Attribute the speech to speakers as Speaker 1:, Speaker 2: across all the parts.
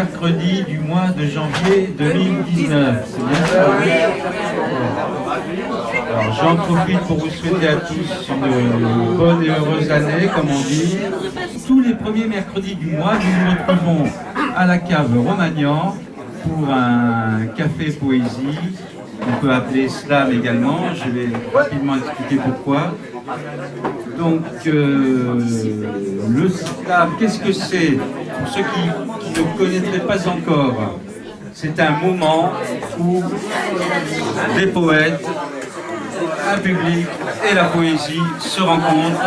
Speaker 1: mercredis du mois de janvier 2019. C'est bien ça? Alors j'en profite pour vous souhaiter à tous une bonne et heureuse année, comme on dit. Tous les premiers mercredis du mois, nous nous retrouvons à la cave Romagnan pour un café poésie. On peut appeler slam également, je vais rapidement expliquer pourquoi. Donc, le slam, qu'est-ce que c'est? Pour ceux qui ne connaîtraient pas encore, c'est un moment où des poètes, un public et la poésie se rencontrent.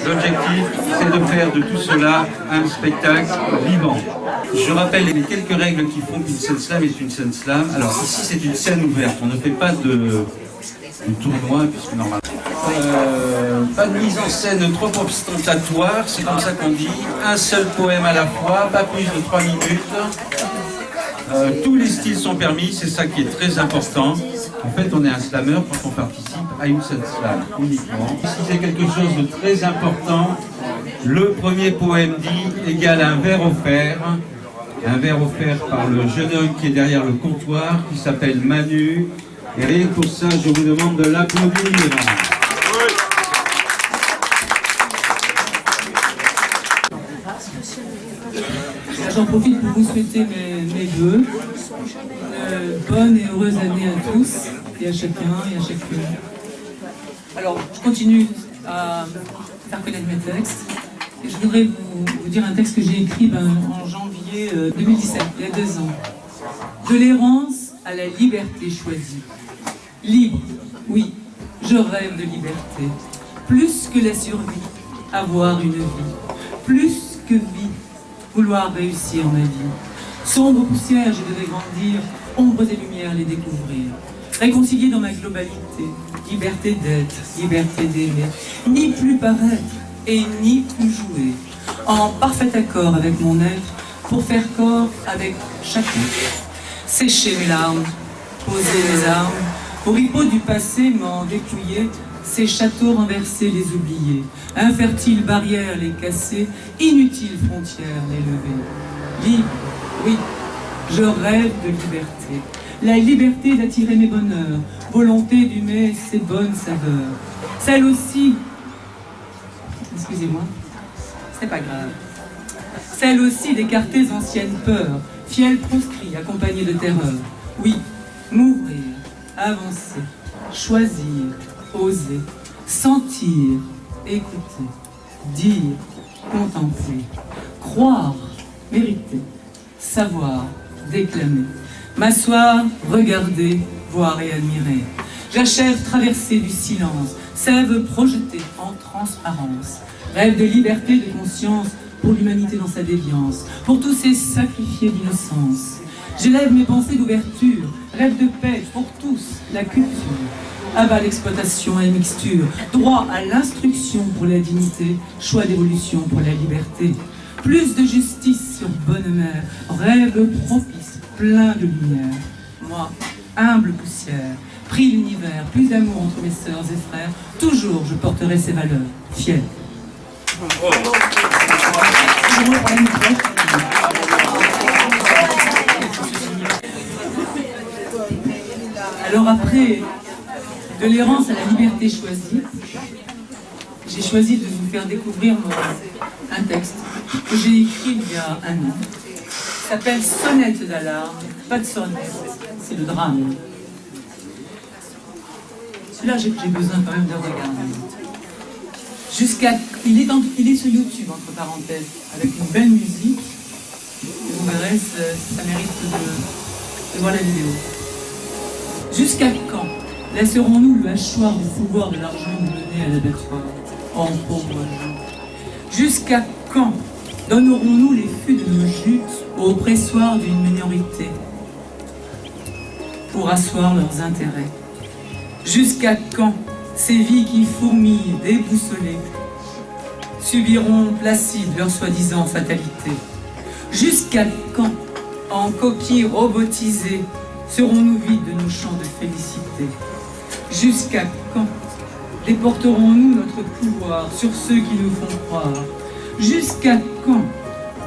Speaker 1: L'objectif, c'est de faire de tout cela un spectacle vivant. Je rappelle les quelques règles qui font qu'une scène slam est une scène slam. Alors ici, c'est une scène ouverte. On ne fait pas de tournoi, puisque normalement. Pas de mise en scène trop ostentatoire, c'est comme ça qu'on dit. Un seul poème à la fois, pas plus de 3 minutes. Tous les styles sont permis, c'est ça qui est très important. En fait, on est un slammer quand on participe à une scène slam, uniquement. Si c'est quelque chose de très important, le premier poème dit égale un verre offert. Un verre offert par le jeune homme qui est derrière le comptoir, qui s'appelle Manu. Et rien que pour ça, je vous demande de l'applaudir.
Speaker 2: J'en profite pour vous souhaiter mes vœux. Une bonne et heureuse année à tous et à chacun et à chacune. Alors, je continue à faire connaître mes textes. Et je voudrais vous dire un texte que j'ai écrit en janvier 2017, il y a 2 ans. De l'errance à la liberté choisie. Libre, oui, je rêve de liberté. Plus que la survie, avoir une vie. Plus que vie, vouloir réussir ma vie. Sombre poussière, je devais grandir, ombres et lumières les découvrir. Réconcilier dans ma globalité, liberté d'être, liberté d'aimer, ni plus paraître et ni plus jouer, en parfait accord avec mon être, pour faire corps avec chacun. Sécher mes larmes, poser mes armes, au hippo du passé m'en dépouiller, ces châteaux renversés les oublier, infertiles barrières les casser, inutiles frontières les lever. Libre, oui, je rêve de liberté. La liberté d'attirer mes bonheurs, volonté d'humer ses bonnes saveurs. Celle aussi, excusez-moi, c'est pas grave. Celle aussi d'écarter anciennes peurs, fiel proscrit accompagné de terreur. Oui, m'ouvrir, avancer, choisir, oser, sentir, écouter, dire, contempler, croire, mériter, savoir, déclamer, m'asseoir, regarder, voir et admirer. J'achève traversée du silence, sève projetée en transparence, rêve de liberté, de conscience, pour l'humanité dans sa déviance, pour tous ces sacrifiés d'innocence. J'élève mes pensées d'ouverture, rêve de paix pour tous, la culture. Abat l'exploitation et mixture, droit à l'instruction pour la dignité, choix d'évolution pour la liberté. Plus de justice sur bonne mère, rêve propice, plein de lumière. Moi, humble poussière, pris l'univers, plus d'amour entre mes sœurs et frères, toujours je porterai ces valeurs, fière. Alors après, de l'errance à la liberté choisie, j'ai choisi de vous faire découvrir un texte que j'ai écrit il y a 1 an. Il s'appelle Sonnette d'alarme, pas de sonnette, c'est le drame. Celui-là, j'ai besoin quand même de regarder. Il est sur YouTube, entre parenthèses, avec une belle musique. Et vous verrez, ça mérite de voir la vidéo. Jusqu'à quand laisserons-nous le hachoir du pouvoir de l'argent nous mener à l'abattoir? Oh, pauvre gens. Jusqu'à quand donnerons-nous les fûts de nos jus au pressoir d'une minorité pour asseoir leurs intérêts? Jusqu'à quand ces vies qui fourmillent, déboussolées, subiront placides leur soi-disant fatalité? Jusqu'à quand, en coquilles robotisées, serons-nous vides de nos champs de félicité? Jusqu'à quand déporterons-nous notre pouvoir sur ceux qui nous font croire? Jusqu'à quand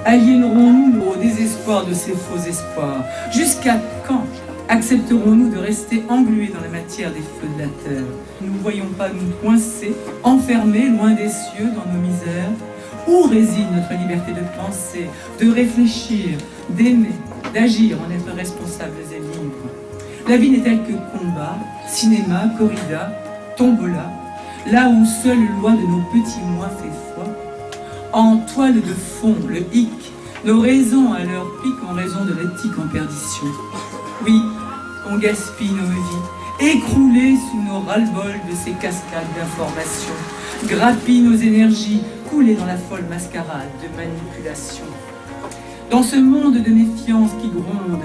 Speaker 2: Aliénerons-nous au désespoir de ces faux espoirs? Jusqu'à quand accepterons-nous de rester englués dans la matière des feux de la terre? Nous ne voyons pas nous coincer, enfermés loin des cieux dans nos misères? Où réside notre liberté de penser, de réfléchir, d'aimer, d'agir, en être responsables et libres? La vie n'est-elle que combat, cinéma, corrida, tombola, là où seule loi de nos petits mois fait foi? En toile de fond, le hic, nos raisons à leur pic en raison de l'éthique en perdition. Oui, on gaspille nos vies, écroulées sous nos ras-le-bol de ces cascades d'informations, grappille nos énergies, coulées dans la folle mascarade de manipulation. Dans ce monde de méfiance qui gronde,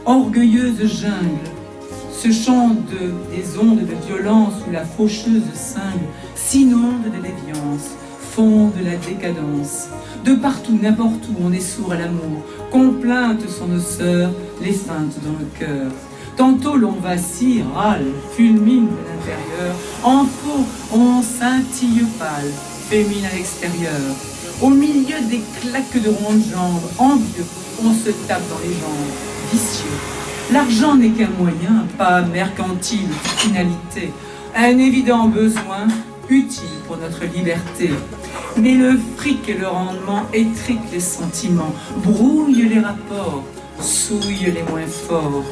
Speaker 2: orgueilleuse jungle, ce chant des ondes de violence où la faucheuse cingle s'inonde de déviance, fond de la décadence. De partout, n'importe où, on est sourd à l'amour, complaintes sont nos sœurs, les feintes dans le cœur. Tantôt l'on vacille, râle, fulmine de l'intérieur, en faux, on scintille pâle, fémine à l'extérieur. Au milieu des claques de rondes jambes, envieux, on se tape dans les jambes, vicieux. L'argent n'est qu'un moyen, pas mercantile, finalité, un évident besoin utile pour notre liberté. Mais le fric et le rendement étriquent les sentiments, brouillent les rapports, souillent les moins forts.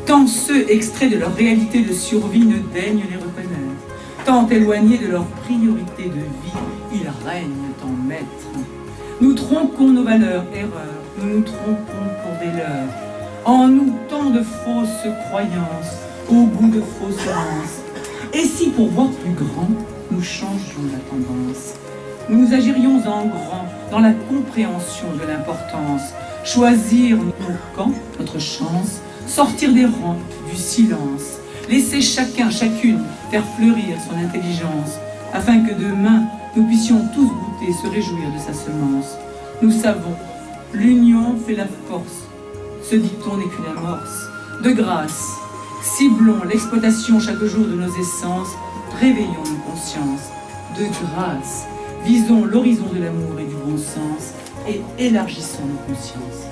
Speaker 2: Tant ceux extraits de leur réalité de survie ne daignent les reconnaître, tant éloignés de leur priorité de vie, ils règnent en maîtres. Nous tronquons nos valeurs, erreurs, nous nous trompons pour des leurs. En nous tant de fausses croyances, au goût de fausses semences. Et si pour voir plus grand, nous changions la tendance? Nous agirions en grand dans la compréhension de l'importance, choisir nos camps, notre chance, sortir des rangs, du silence, laisser chacun, chacune faire fleurir son intelligence, afin que demain nous puissions tous goûter, se réjouir de sa semence. Nous savons, l'union fait la force, ce dicton n'est qu'une amorce. De grâce, ciblons l'exploitation chaque jour de nos essences, réveillons nos consciences. De grâce, visons l'horizon de l'amour et du bon sens et élargissons nos consciences.